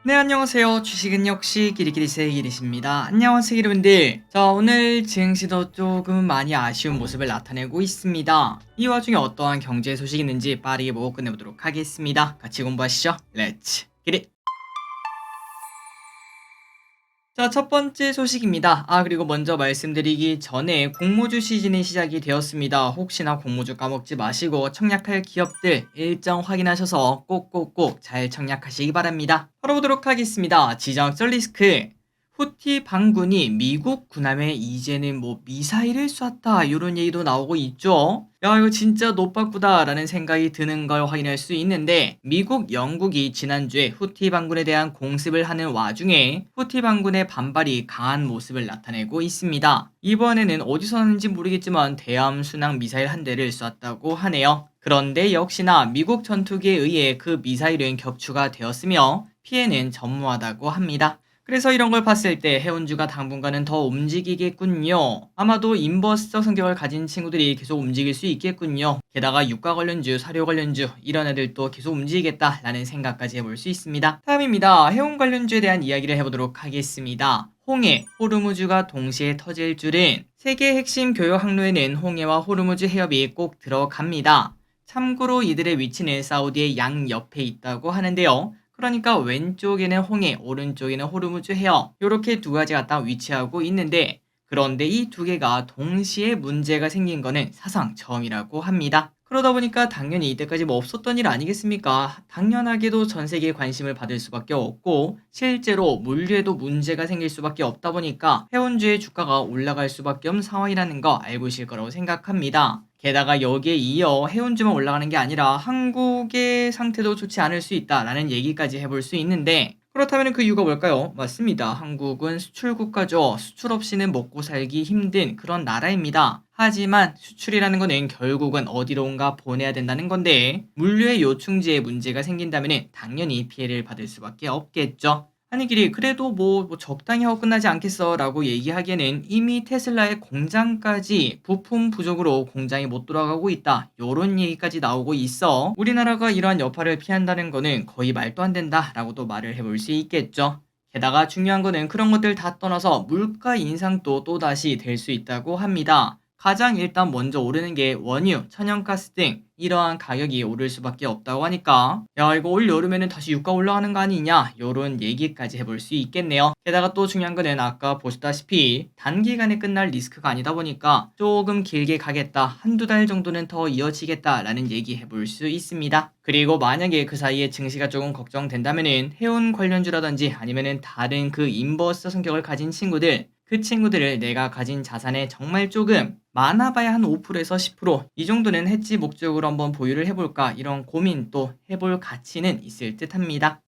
네, 안녕하세요. 주식은 역시 기리기리세의 기리십니다. 안녕하세요, 여러분들. 자, 오늘 증시도 조금 많이 아쉬운 모습을 나타내고 있습니다. 이 와중에 어떠한 경제 소식이 있는지 빠르게 보고 끝내보도록 하겠습니다. 같이 공부하시죠. 렛츠 기릿! 자, 첫 번째 소식입니다. 그리고 먼저 말씀드리기 전에 공모주 시즌이 시작이 되었습니다. 혹시나 공모주 까먹지 마시고 청약할 기업들 일정 확인하셔서 꼭꼭꼭 잘 청약하시기 바랍니다. 바로 보도록 하겠습니다. 지정학적 리스크. 후티 반군이 미국 군함에 이제는 미사일을 쐈다 이런 얘기도 나오고 있죠. 야, 이거 진짜 노빠꾸다 라는 생각이 드는 걸 확인할 수 있는데, 미국, 영국이 지난주에 후티 반군에 대한 공습을 하는 와중에 후티 반군의 반발이 강한 모습을 나타내고 있습니다. 이번에는 어디서 났는지 모르겠지만 대함 순항 미사일 한 대를 쐈다고 하네요. 그런데 역시나 미국 전투기에 의해 그 미사일은 격추가 되었으며 피해는 전무하다고 합니다. 그래서 이런 걸 봤을 때 해운주가 당분간은 더 움직이겠군요. 아마도 인버스적 성격을 가진 친구들이 계속 움직일 수 있겠군요. 게다가 유가 관련주, 사료 관련주 이런 애들도 계속 움직이겠다라는 생각까지 해볼 수 있습니다. 다음입니다. 해운 관련주에 대한 이야기를 해보도록 하겠습니다. 홍해, 호르무즈가 동시에 터질 줄은. 세계 핵심 교역 항로에는 홍해와 호르무즈 해협이 꼭 들어갑니다. 참고로 이들의 위치는 사우디의 양 옆에 있다고 하는데요. 그러니까 왼쪽에는 홍해, 오른쪽에는 호르무즈 해협 이렇게 두 가지가 딱 위치하고 있는데, 그런데 이 두 개가 동시에 문제가 생긴 거는 사상 처음이라고 합니다. 그러다 보니까 당연히 이때까지 없었던 일 아니겠습니까? 당연하게도 전 세계에 관심을 받을 수밖에 없고 실제로 물류에도 문제가 생길 수밖에 없다 보니까 해운주의 주가가 올라갈 수밖에 없는 상황이라는 거 알고 계실 거라고 생각합니다. 게다가 여기에 이어 해운주만 올라가는 게 아니라 한국의 상태도 좋지 않을 수 있다라는 얘기까지 해볼 수 있는데, 그렇다면 그 이유가 뭘까요? 맞습니다. 한국은 수출 국가죠. 수출 없이는 먹고 살기 힘든 그런 나라입니다. 하지만 수출이라는 거는 결국은 어디론가 보내야 된다는 건데, 물류의 요충지에 문제가 생긴다면 당연히 피해를 받을 수밖에 없겠죠. 아니 길이 그래도 적당히 하고 끝나지 않겠어 라고 얘기하기에는 이미 테슬라의 공장까지 부품 부족으로 공장이 못 돌아가고 있다 요런 얘기까지 나오고 있어. 우리나라가 이러한 여파를 피한다는 거는 거의 말도 안 된다 라고도 말을 해볼 수 있겠죠. 게다가 중요한 거는 그런 것들 다 떠나서 물가 인상도 또다시 될 수 있다고 합니다. 가장 일단 먼저 오르는 게 원유, 천연가스 등 이러한 가격이 오를 수밖에 없다고 하니까 야 이거 올 여름에는 다시 유가 올라가는 거 아니냐 요런 얘기까지 해볼 수 있겠네요. 게다가 또 중요한 거는 아까 보셨다시피 단기간에 끝날 리스크가 아니다 보니까 조금 길게 가겠다, 한두 달 정도는 더 이어지겠다 라는 얘기 해볼 수 있습니다. 그리고 만약에 그 사이에 증시가 조금 걱정된다면은 해운 관련주라든지 아니면은 다른 그 인버스 성격을 가진 친구들, 그 친구들을 내가 가진 자산에 정말 조금 많아봐야 한 5%에서 10%이 정도는 해지 목적으로 한번 보유를 해볼까 이런 고민도 해볼 가치는 있을 듯 합니다.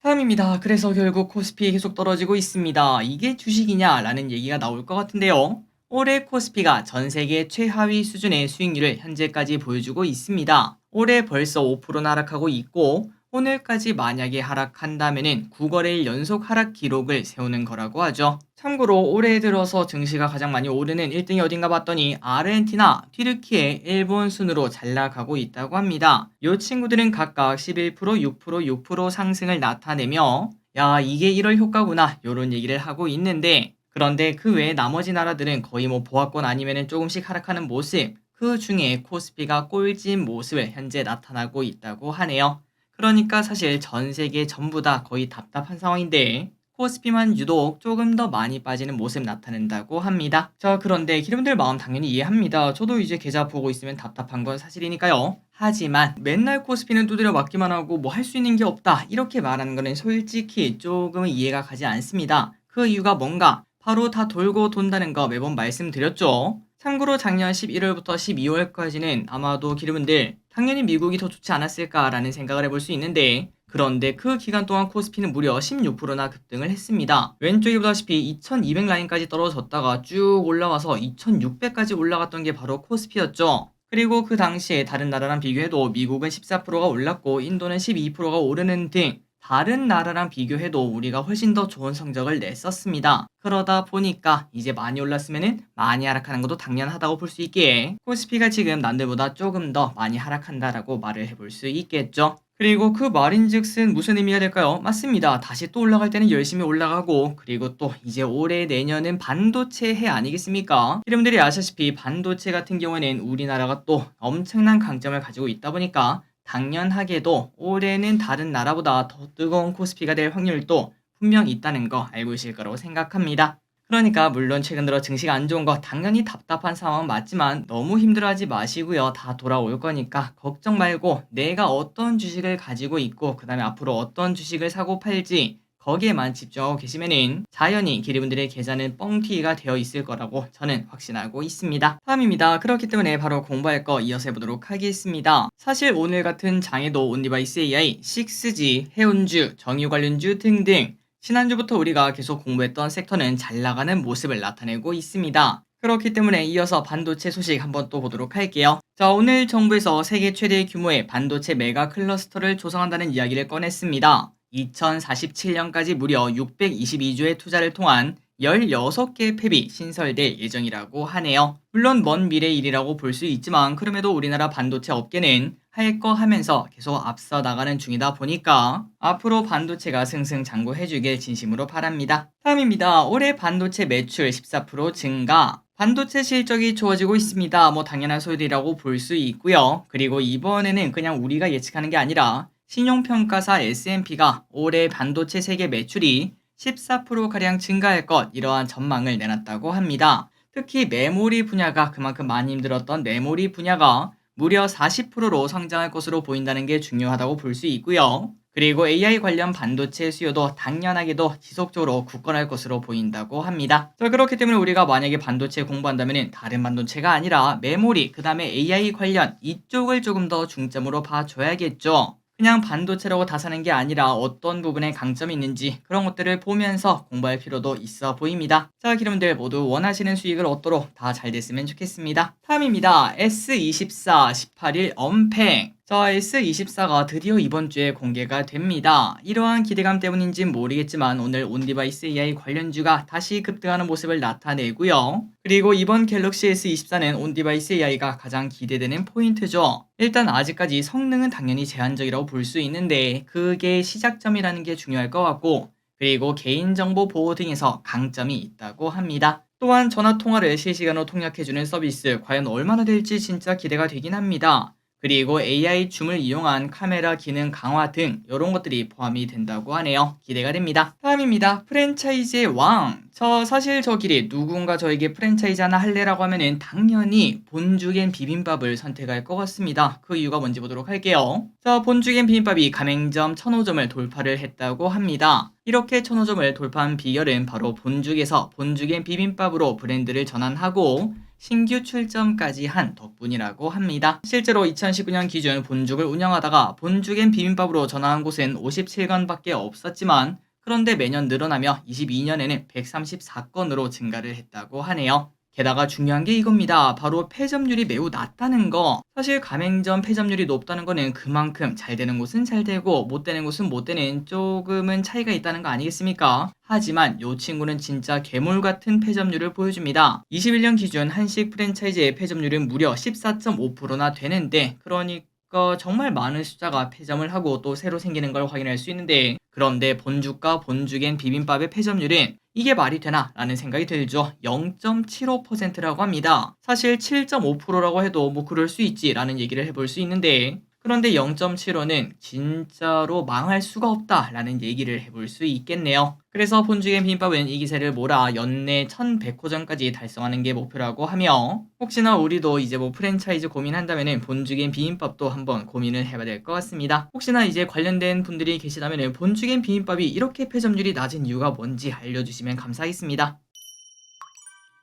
다음입니다. 그래서 결국 코스피 계속 떨어지고 있습니다. 이게 주식이냐 라는 얘기가 나올 것 같은데요. 올해 코스피가 전 세계 최하위 수준의 수익률을 현재까지 보여주고 있습니다. 올해 벌써 5%나 하락하고 있고 오늘까지 만약에 하락한다면은 9거래일 연속 하락 기록을 세우는 거라고 하죠. 참고로 올해 들어서 증시가 가장 많이 오르는 1등이 어딘가 봤더니 아르헨티나, 튀르키예, 일본 순으로 잘 나가고 있다고 합니다. 이 친구들은 각각 11%, 6%, 6% 상승을 나타내며 야 이게 1월 효과구나 요런 얘기를 하고 있는데, 그런데 그 외에 나머지 나라들은 거의 보합권 아니면은 조금씩 하락하는 모습, 그 중에 코스피가 꼴찌인 모습을 현재 나타나고 있다고 하네요. 그러니까 사실 전 세계 전부 다 거의 답답한 상황인데 코스피만 유독 조금 더 많이 빠지는 모습 나타낸다고 합니다. 자, 그런데 기름들 마음 당연히 이해합니다. 저도 이제 계좌 보고 있으면 답답한 건 사실이니까요. 하지만 맨날 코스피는 두드려 맞기만 하고 할 수 있는 게 없다 이렇게 말하는 거는 솔직히 조금은 이해가 가지 않습니다. 그 이유가 뭔가? 바로 다 돌고 돈다는 거 매번 말씀드렸죠. 참고로 작년 11월부터 12월까지는 아마도 기름들 당연히 미국이 더 좋지 않았을까라는 생각을 해볼 수 있는데, 그런데 그 기간 동안 코스피는 무려 16%나 급등을 했습니다. 왼쪽에 보다시피 2200 라인까지 떨어졌다가 쭉 올라와서 2600까지 올라갔던 게 바로 코스피였죠. 그리고 그 당시에 다른 나라랑 비교해도 미국은 14%가 올랐고 인도는 12%가 오르는 등 다른 나라랑 비교해도 우리가 훨씬 더 좋은 성적을 냈었습니다. 그러다 보니까 이제 많이 올랐으면은 많이 하락하는 것도 당연하다고 볼 수 있기에 코스피가 지금 남들보다 조금 더 많이 하락한다라고 말을 해볼 수 있겠죠. 그리고 그 말인즉슨 무슨 의미가 될까요? 맞습니다. 다시 또 올라갈 때는 열심히 올라가고, 그리고 또 이제 올해 내년은 반도체 해 아니겠습니까? 여러분들이 아시다시피 반도체 같은 경우에는 우리나라가 또 엄청난 강점을 가지고 있다 보니까 당연하게도 올해는 다른 나라보다 더 뜨거운 코스피가 될 확률도 분명 있다는 거 알고 계실 거라고 생각합니다. 그러니까 물론 최근 들어 증시가 안 좋은 거 당연히 답답한 상황은 맞지만 너무 힘들어하지 마시고요. 다 돌아올 거니까 걱정 말고 내가 어떤 주식을 가지고 있고 그다음에 앞으로 어떤 주식을 사고 팔지 거기에만 집중하고 계시면은 자연히 기리분들의 계좌는 뻥튀기가 되어 있을 거라고 저는 확신하고 있습니다. 다음입니다. 그렇기 때문에 바로 공부할 거 이어서 해보도록 하겠습니다. 사실 오늘 같은 장에도 온디바이스 AI, 6G, 해운주, 정유 관련주 등등 지난주부터 우리가 계속 공부했던 섹터는 잘 나가는 모습을 나타내고 있습니다. 그렇기 때문에 이어서 반도체 소식 한번 또 보도록 할게요. 자, 오늘 정부에서 세계 최대 규모의 반도체 메가 클러스터를 조성한다는 이야기를 꺼냈습니다. 2047년까지 무려 622조의 투자를 통한 16개 팹이 신설될 예정이라고 하네요. 물론 먼 미래의 일이라고 볼 수 있지만 그럼에도 우리나라 반도체 업계는 할 거 하면서 계속 앞서 나가는 중이다 보니까 앞으로 반도체가 승승장구해주길 진심으로 바랍니다. 다음입니다. 올해 반도체 매출 14% 증가. 반도체 실적이 좋아지고 있습니다. 뭐 당연한 소리라고 볼 수 있고요. 그리고 이번에는 그냥 우리가 예측하는 게 아니라 신용평가사 S&P가 올해 반도체 세계 매출이 14%가량 증가할 것 이러한 전망을 내놨다고 합니다. 특히 메모리 분야가 그만큼 많이 힘들었던 메모리 분야가 무려 40%로 성장할 것으로 보인다는 게 중요하다고 볼 수 있고요. 그리고 AI 관련 반도체 수요도 당연하게도 지속적으로 굳건할 것으로 보인다고 합니다. 자, 그렇기 때문에 우리가 만약에 반도체 공부한다면 다른 반도체가 아니라 메모리, 그 다음에 AI 관련 이쪽을 조금 더 중점으로 봐줘야겠죠. 그냥 반도체라고 다 사는 게 아니라 어떤 부분에 강점이 있는지 그런 것들을 보면서 공부할 필요도 있어 보입니다. 자, 기름들 모두 원하시는 수익을 얻도록 다 잘 됐으면 좋겠습니다. 다음입니다. S24 18일 엄팽. 자, S24가 드디어 이번 주에 공개가 됩니다. 이러한 기대감 때문인진 모르겠지만 오늘 온디바이스 AI 관련주가 다시 급등하는 모습을 나타내고요. 그리고 이번 갤럭시 S24는 온디바이스 AI가 가장 기대되는 포인트죠. 일단 아직까지 성능은 당연히 제한적이라고 볼 수 있는데 그게 시작점이라는 게 중요할 것 같고, 그리고 개인정보 보호 등에서 강점이 있다고 합니다. 또한 전화통화를 실시간으로 통역해주는 서비스 과연 얼마나 될지 진짜 기대가 되긴 합니다. 그리고 AI 줌을 이용한 카메라 기능 강화 등 이런 것들이 포함이 된다고 하네요. 기대가 됩니다. 다음입니다. 프랜차이즈의 왕. 사실 저 길이 누군가 저에게 프랜차이즈 하나 할래라고 하면은 당연히 본죽엔 비빔밥을 선택할 것 같습니다. 그 이유가 뭔지 보도록 할게요. 자, 본죽엔 비빔밥이 가맹점 1005점을 돌파를 했다고 합니다. 이렇게 1005점을 돌파한 비결은 바로 본죽에서 본죽엔 비빔밥으로 브랜드를 전환하고 신규 출점까지 한 덕분이라고 합니다. 실제로 2019년 기준 본죽을 운영하다가 본죽엔 비빔밥으로 전환한 곳은 57건밖에 없었지만 그런데 매년 늘어나며 22년에는 134건으로 증가를 했다고 하네요. 게다가 중요한 게 이겁니다. 바로 폐점률이 매우 낮다는 거. 사실 가맹점 폐점률이 높다는 거는 그만큼 잘 되는 곳은 잘 되고 못 되는 곳은 못 되는 조금은 차이가 있다는 거 아니겠습니까? 하지만 요 친구는 진짜 괴물 같은 폐점률을 보여줍니다. 21년 기준 한식 프랜차이즈의 폐점률은 무려 14.5%나 되는데, 그러니까 정말 많은 숫자가 폐점을 하고 또 새로 생기는 걸 확인할 수 있는데, 그런데 본죽과 본죽엔 비빔밥의 폐점률은 이게 말이 되나? 라는 생각이 들죠. 0.75%라고 합니다. 사실 7.5%라고 해도 뭐 그럴 수 있지 라는 얘기를 해볼 수 있는데, 그런데 0.75는 진짜로 망할 수가 없다 라는 얘기를 해볼 수 있겠네요. 그래서 본죽엔 비빔밥은 이 기세를 몰아 연내 1100호점까지 달성하는 게 목표라고 하며, 혹시나 우리도 이제 뭐 프랜차이즈 고민한다면 본죽엔 비빔밥도 한번 고민을 해봐야 될 것 같습니다. 혹시나 이제 관련된 분들이 계시다면 본죽엔 비빔밥이 이렇게 폐점률이 낮은 이유가 뭔지 알려주시면 감사하겠습니다.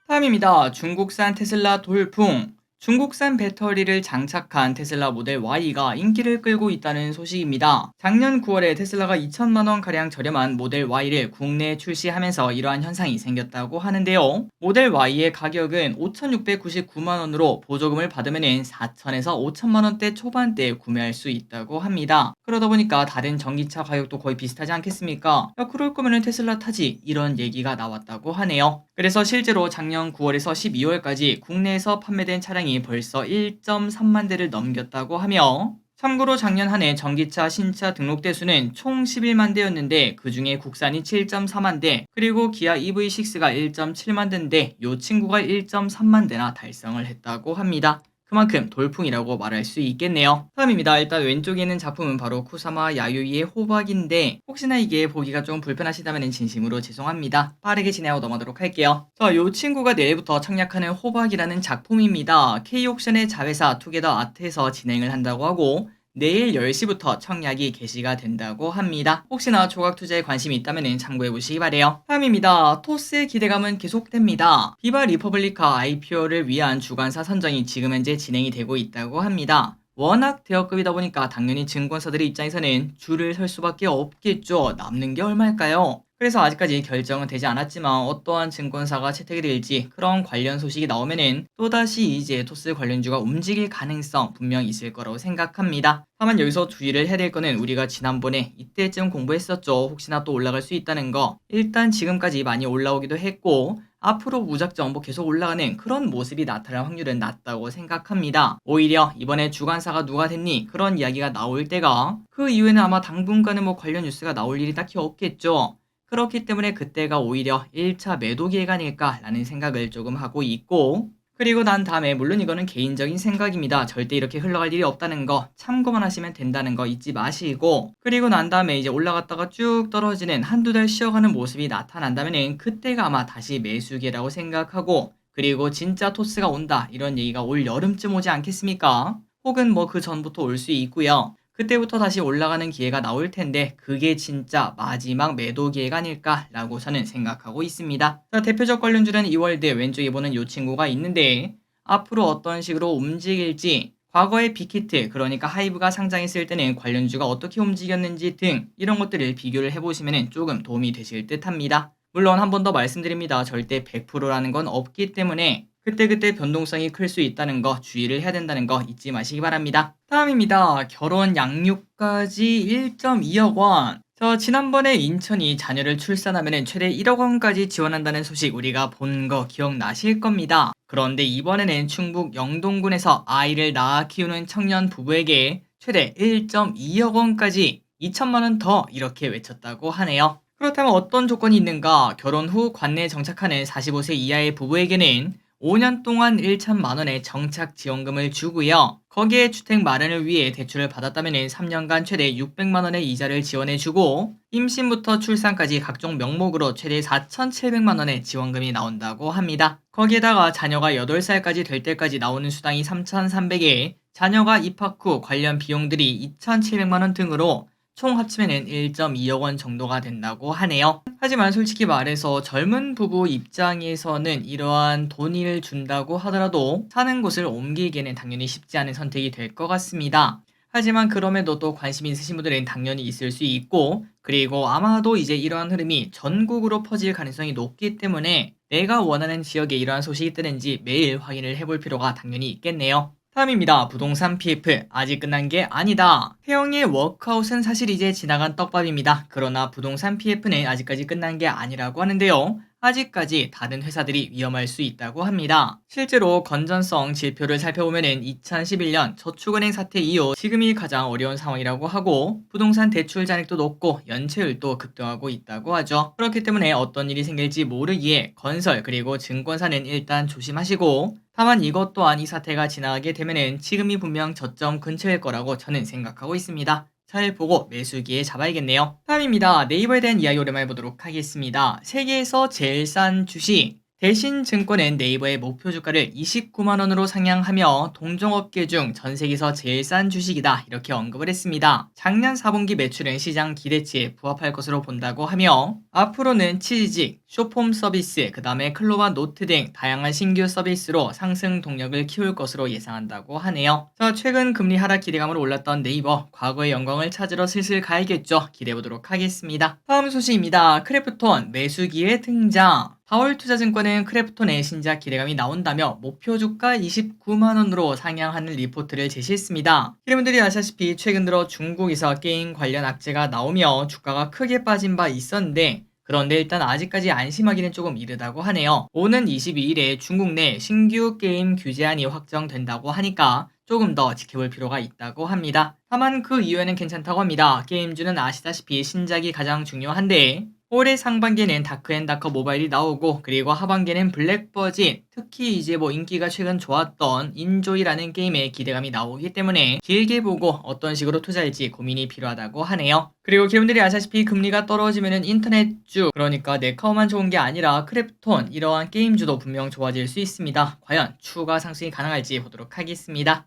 다음입니다. 중국산 테슬라 돌풍. 중국산 배터리를 장착한 테슬라 모델 Y가 인기를 끌고 있다는 소식입니다. 작년 9월에 테슬라가 2천만원가량 저렴한 모델 Y를 국내에 출시하면서 이러한 현상이 생겼다고 하는데요. 모델 Y의 가격은 5,699만원으로 보조금을 받으면 4천에서 5천만원대 초반대에 구매할 수 있다고 합니다. 그러다 보니까 다른 전기차 가격도 거의 비슷하지 않겠습니까? 야, 그럴 거면 테슬라 타지, 이런 얘기가 나왔다고 하네요. 그래서 실제로 작년 9월에서 12월까지 국내에서 판매된 차량이 벌써 1.3만 대를 넘겼다고 하며, 참고로 작년 한 해 전기차 신차 등록 대수는 총 11만 대였는데 그중에 국산이 7.4만 대, 그리고 기아 EV6가 1.7만 대인데 이 친구가 1.3만 대나 달성을 했다고 합니다. 그만큼 돌풍이라고 말할 수 있겠네요. 다음입니다. 일단 왼쪽에 있는 작품은 바로 쿠사마 야유이의 호박인데 혹시나 이게 보기가 좀 불편하시다면 진심으로 죄송합니다. 빠르게 진행하고 넘어가도록 할게요. 자, 이 친구가 내일부터 청약하는 호박이라는 작품입니다. K옥션의 자회사 투게더 아트에서 진행을 한다고 하고 내일 10시부터 청약이 개시가 된다고 합니다. 혹시나 조각 투자에 관심이 있다면 참고해보시기 바래요. 다음입니다. 토스의 기대감은 계속됩니다. 비바 리퍼블리카 IPO를 위한 주관사 선정이 지금 현재 진행이 되고 있다고 합니다. 워낙 대여급이다 보니까 당연히 증권사들의 입장에서는 줄을 설 수밖에 없겠죠. 남는 게 얼마일까요? 그래서 아직까지 결정은 되지 않았지만 어떠한 증권사가 채택이 될지 그런 관련 소식이 나오면은 또다시 이제 토스 관련주가 움직일 가능성 분명 있을 거라고 생각합니다. 다만 여기서 주의를 해야 될 거는 우리가 지난번에 이때쯤 공부했었죠. 혹시나 또 올라갈 수 있다는 거. 일단 지금까지 많이 올라오기도 했고 앞으로 무작정 계속 올라가는 그런 모습이 나타날 확률은 낮다고 생각합니다. 오히려 이번에 주관사가 누가 됐니? 그런 이야기가 나올 때가 그 이후에는 아마 당분간은 관련 뉴스가 나올 일이 딱히 없겠죠. 그렇기 때문에 그때가 오히려 1차 매도 기회가 아닐까라는 생각을 조금 하고 있고, 그리고 난 다음에 물론 이거는 개인적인 생각입니다. 절대 이렇게 흘러갈 일이 없다는 거 참고만 하시면 된다는 거 잊지 마시고, 그리고 난 다음에 이제 올라갔다가 쭉 떨어지는 한두 달 쉬어가는 모습이 나타난다면 그때가 아마 다시 매수 기회라고 생각하고, 그리고 진짜 토스가 온다 이런 얘기가 올 여름쯤 오지 않겠습니까? 혹은 그 전부터 올 수 있고요. 그때부터 다시 올라가는 기회가 나올 텐데 그게 진짜 마지막 매도 기회가 아닐까라고 저는 생각하고 있습니다. 자, 대표적 관련주는 이월드 왼쪽에 보는 이 친구가 있는데 앞으로 어떤 식으로 움직일지, 과거의 빅히트 그러니까 하이브가 상장했을 때는 관련주가 어떻게 움직였는지 등 이런 것들을 비교를 해보시면 조금 도움이 되실 듯 합니다. 물론 한 번 더 말씀드립니다. 절대 100%라는 건 없기 때문에 그때그때 변동성이 클 수 있다는 거 주의를 해야 된다는 거 잊지 마시기 바랍니다. 다음입니다. 결혼 양육까지 1.2억 원. 지난번에 인천이 자녀를 출산하면 최대 1억 원까지 지원한다는 소식 우리가 본 거 기억나실 겁니다. 그런데 이번에는 충북 영동군에서 아이를 낳아 키우는 청년 부부에게 최대 1.2억 원까지 2천만 원 더 이렇게 외쳤다고 하네요. 그렇다면 어떤 조건이 있는가? 결혼 후 관내에 정착하는 45세 이하의 부부에게는 5년 동안 1천만 원의 정착 지원금을 주고요. 거기에 주택 마련을 위해 대출을 받았다면 3년간 최대 600만 원의 이자를 지원해주고 임신부터 출산까지 각종 명목으로 최대 4,700만 원의 지원금이 나온다고 합니다. 거기에다가 자녀가 8살까지 될 때까지 나오는 수당이 3,300에 자녀가 입학 후 관련 비용들이 2,700만 원 등으로 총 합치면 1.2억 원 정도가 된다고 하네요. 하지만 솔직히 말해서 젊은 부부 입장에서는 이러한 돈을 준다고 하더라도 사는 곳을 옮기기에는 당연히 쉽지 않은 선택이 될 것 같습니다. 하지만 그럼에도 또 관심 있으신 분들은 당연히 있을 수 있고, 그리고 아마도 이제 이러한 흐름이 전국으로 퍼질 가능성이 높기 때문에 내가 원하는 지역에 이러한 소식이 뜨는지 매일 확인을 해볼 필요가 당연히 있겠네요. 다음입니다. 부동산 PF 아직 끝난 게 아니다. 태영의 워크아웃은 사실 이제 지나간 떡밥입니다. 그러나 부동산 PF는 아직까지 끝난 게 아니라고 하는데요. 아직까지 다른 회사들이 위험할 수 있다고 합니다. 실제로 건전성 지표를 살펴보면 2011년 저축은행 사태 이후 지금이 가장 어려운 상황이라고 하고 부동산 대출 잔액도 높고 연체율도 급등하고 있다고 하죠. 그렇기 때문에 어떤 일이 생길지 모르기에 건설 그리고 증권사는 일단 조심하시고, 다만 이것 또한 이 사태가 지나가게 되면 지금이 분명 저점 근처일 거라고 저는 생각하고 있습니다. 잘 보고 매수기에 잡아야겠네요. 다음입니다. 네이버에 대한 이야기 오랜만에 보도록 하겠습니다. 세계에서 제일 싼 주식. 대신증권은 네이버의 목표 주가를 29만원으로 상향하며 동종업계 중 전 세계에서 제일 싼 주식이다 이렇게 언급을 했습니다. 작년 4분기 매출은 시장 기대치에 부합할 것으로 본다고 하며 앞으로는 치즈직, 쇼폼 서비스, 그 다음에 클로바 노트 등 다양한 신규 서비스로 상승 동력을 키울 것으로 예상한다고 하네요. 최근 금리 하락 기대감으로 올랐던 네이버 과거의 영광을 찾으러 슬슬 가야겠죠. 기대해보도록 하겠습니다. 다음 소식입니다. 크래프톤 매수기에 등장. 바월투자증권은 크래프톤의 신작 기대감이 나온다며 목표 주가 29만원으로 상향하는 리포트를 제시했습니다. 여러분들이 아시다시피 최근 들어 중국에서 게임 관련 악재가 나오며 주가가 크게 빠진 바 있었는데 그런데 일단 아직까지 안심하기는 조금 이르다고 하네요. 오는 22일에 중국 내 신규 게임 규제안이 확정된다고 하니까 조금 더 지켜볼 필요가 있다고 합니다. 다만 그 이유에는 괜찮다고 합니다. 게임주는 아시다시피 신작이 가장 중요한데 올해 상반기에는 다크앤다커 모바일이 나오고 그리고 하반기에는 블랙버진, 특히 이제 인기가 최근 좋았던 인조이라는 게임에 기대감이 나오기 때문에 길게 보고 어떤 식으로 투자할지 고민이 필요하다고 하네요. 그리고 여러분들이 아시다시피 금리가 떨어지면은 인터넷주, 그러니까 네카오만 좋은 게 아니라 크래프톤 이러한 게임주도 분명 좋아질 수 있습니다. 과연 추가 상승이 가능할지 보도록 하겠습니다.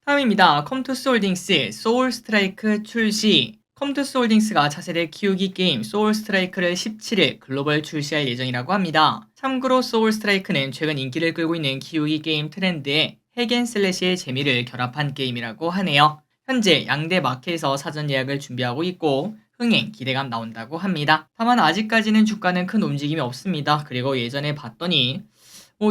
다음입니다. 컴투스 홀딩스 소울 스트라이크 출시. 컴투스 홀딩스가 차세대 키우기 게임 소울 스트라이크를 17일 글로벌 출시할 예정이라고 합니다. 참고로 소울 스트라이크는 최근 인기를 끌고 있는 키우기 게임 트렌드에 핵앤슬래시의 재미를 결합한 게임이라고 하네요. 현재 양대 마켓에서 사전 예약을 준비하고 있고 흥행 기대감 나온다고 합니다. 다만 아직까지는 주가는 큰 움직임이 없습니다. 그리고 예전에 봤더니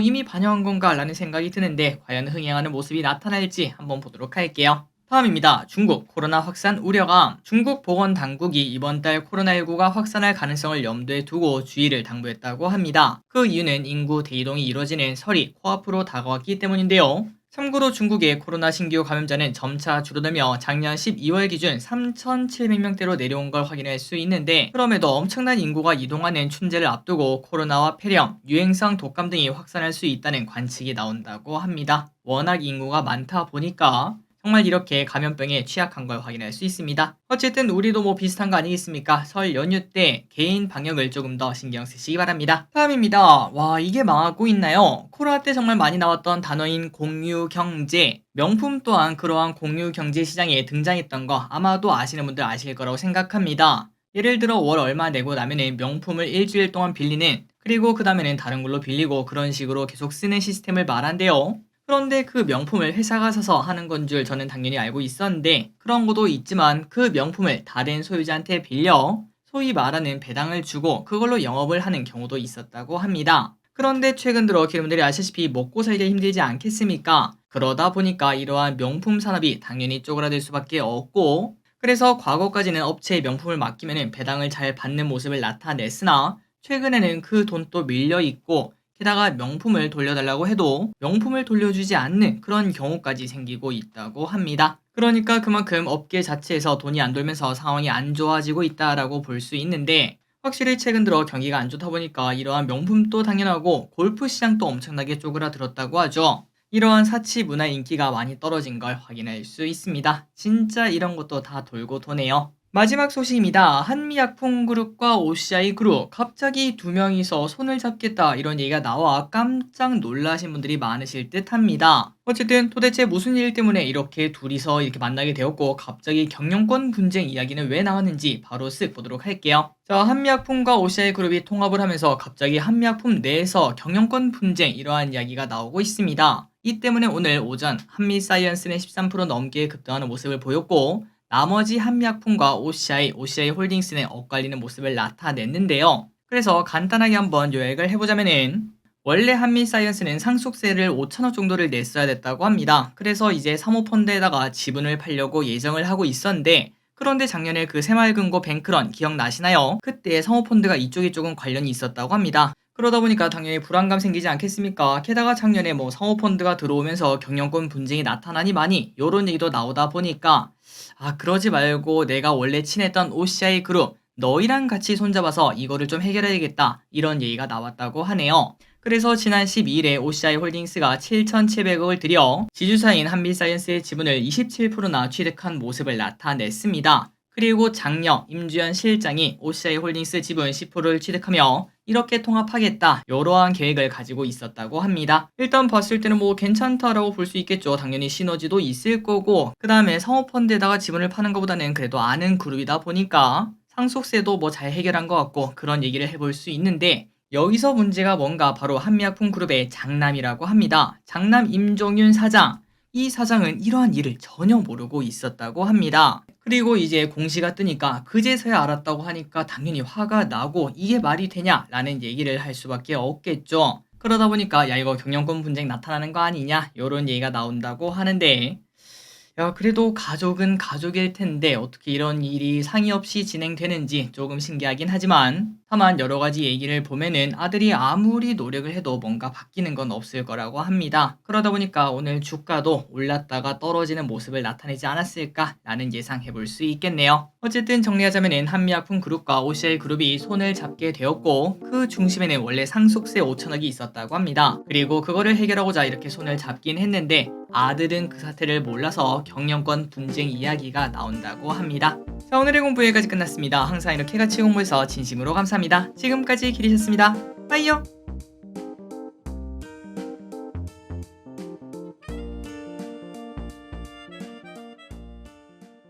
이미 반영한 건가 라는 생각이 드는데 과연 흥행하는 모습이 나타날지 한번 보도록 할게요. 다음입니다. 중국 코로나 확산 우려감. 중국 보건당국이 이번 달 코로나19가 확산할 가능성을 염두에 두고 주의를 당부했다고 합니다. 그 이유는 인구 대이동이 이뤄지는 설이 코앞으로 다가왔기 때문인데요. 참고로 중국의 코로나 신규 감염자는 점차 줄어들며 작년 12월 기준 3,700명대로 내려온 걸 확인할 수 있는데 그럼에도 엄청난 인구가 이동하는 춘제를 앞두고 코로나와 폐렴, 유행성 독감 등이 확산할 수 있다는 관측이 나온다고 합니다. 워낙 인구가 많다 보니까 정말 이렇게 감염병에 취약한 걸 확인할 수 있습니다. 어쨌든 우리도 비슷한 거 아니겠습니까? 설 연휴 때 개인 방역을 조금 더 신경 쓰시기 바랍니다. 다음입니다. 와, 이게 망하고 있나요? 코로나 때 정말 많이 나왔던 단어인 공유경제. 명품 또한 그러한 공유경제 시장에 등장했던 거 아마도 아시는 분들 아실 거라고 생각합니다. 예를 들어 월 얼마 내고 나면은 명품을 일주일 동안 빌리는, 그리고 그 다음에는 다른 걸로 빌리고 그런 식으로 계속 쓰는 시스템을 말한대요. 그런데 그 명품을 회사가 사서 하는 건 줄 저는 당연히 알고 있었는데 그런 것도 있지만 그 명품을 다른 소유자한테 빌려 소위 말하는 배당을 주고 그걸로 영업을 하는 경우도 있었다고 합니다. 그런데 최근 들어 여러분들이 아시다시피 먹고 살기가 힘들지 않겠습니까? 그러다 보니까 이러한 명품 산업이 당연히 쪼그라들 수밖에 없고 그래서 과거까지는 업체에 명품을 맡기면 배당을 잘 받는 모습을 나타냈으나 최근에는 그 돈도 밀려있고 게다가 명품을 돌려달라고 해도 명품을 돌려주지 않는 그런 경우까지 생기고 있다고 합니다. 그러니까 그만큼 업계 자체에서 돈이 안 돌면서 상황이 안 좋아지고 있다라고 볼 수 있는데 확실히 최근 들어 경기가 안 좋다 보니까 이러한 명품도 당연하고 골프 시장도 엄청나게 쪼그라들었다고 하죠. 이러한 사치 문화 인기가 많이 떨어진 걸 확인할 수 있습니다. 진짜 이런 것도 다 돌고 도네요. 마지막 소식입니다. 한미약품그룹과 OCI그룹 갑자기 두 명이서 손을 잡겠다 이런 얘기가 나와 깜짝 놀라신 분들이 많으실 듯 합니다. 어쨌든 도대체 무슨 일 때문에 이렇게 둘이서 이렇게 만나게 되었고 갑자기 경영권 분쟁 이야기는 왜 나왔는지 바로 쓱 보도록 할게요. 자, 한미약품과 OCI그룹이 통합을 하면서 갑자기 한미약품 내에서 경영권 분쟁 이러한 이야기가 나오고 있습니다. 이 때문에 오늘 오전 한미사이언스는 13% 넘게 급등하는 모습을 보였고 나머지 한미약품과 OCI홀딩스는 엇갈리는 모습을 나타냈는데요. 그래서 간단하게 한번 요약을 해보자면은 원래 한미사이언스는 상속세를 5천억 정도를 냈어야 됐다고 합니다. 그래서 이제 사모펀드에다가 지분을 팔려고 예정을 하고 있었는데 그런데 작년에 그 새마을금고 뱅크런 기억나시나요? 그때 사모펀드가 이쪽에 조금 관련이 있었다고 합니다. 그러다 보니까 당연히 불안감 생기지 않겠습니까? 게다가 작년에 사모펀드가 들어오면서 경영권 분쟁이 나타나니 많이 요런 얘기도 나오다 보니까 그러지 말고 내가 원래 친했던 OCI 그룹 너희랑 같이 손잡아서 이거를 좀 해결해야겠다 이런 얘기가 나왔다고 하네요. 그래서 지난 12일에 OCI 홀딩스가 7,700억을 들여 지주사인 한미사이언스의 지분을 27%나 취득한 모습을 나타냈습니다. 그리고 장녀 임주연 실장이 OCI 홀딩스 지분 10%를 취득하며 이렇게 통합하겠다 이러한 계획을 가지고 있었다고 합니다. 일단 봤을 때는 괜찮다라고 볼 수 있겠죠. 당연히 시너지도 있을 거고 그 다음에 사모펀드에다가 지분을 파는 것보다는 그래도 아는 그룹이다 보니까 상속세도 잘 해결한 것 같고 그런 얘기를 해볼 수 있는데 여기서 문제가 뭔가 바로 한미약품 그룹의 장남이라고 합니다. 장남 임종윤 사장. 이 사장은 이러한 일을 전혀 모르고 있었다고 합니다. 그리고 이제 공시가 뜨니까 그제서야 알았다고 하니까 당연히 화가 나고 이게 말이 되냐라는 얘기를 할 수밖에 없겠죠. 그러다 보니까 야 이거 경영권 분쟁 나타나는 거 아니냐 이런 얘기가 나온다고 하는데 야, 그래도 가족은 가족일 텐데 어떻게 이런 일이 상의 없이 진행되는지 조금 신기하긴 하지만 다만 여러 가지 얘기를 보면은 아들이 아무리 노력을 해도 뭔가 바뀌는 건 없을 거라고 합니다. 그러다 보니까 오늘 주가도 올랐다가 떨어지는 모습을 나타내지 않았을까라는 예상해 볼 수 있겠네요. 어쨌든 정리하자면은 한미약품 그룹과 OCI 그룹이 손을 잡게 되었고 그 중심에는 원래 상속세 5천억이 있었다고 합니다. 그리고 그거를 해결하고자 이렇게 손을 잡긴 했는데 아들은 그 사태를 몰라서 경영권 분쟁 이야기가 나온다고 합니다. 자, 오늘의 공부 여기까지 끝났습니다. 항상 이렇게 같이 공부해서 진심으로 감사합니다. 지금까지 기리셨습니다. 빠이요.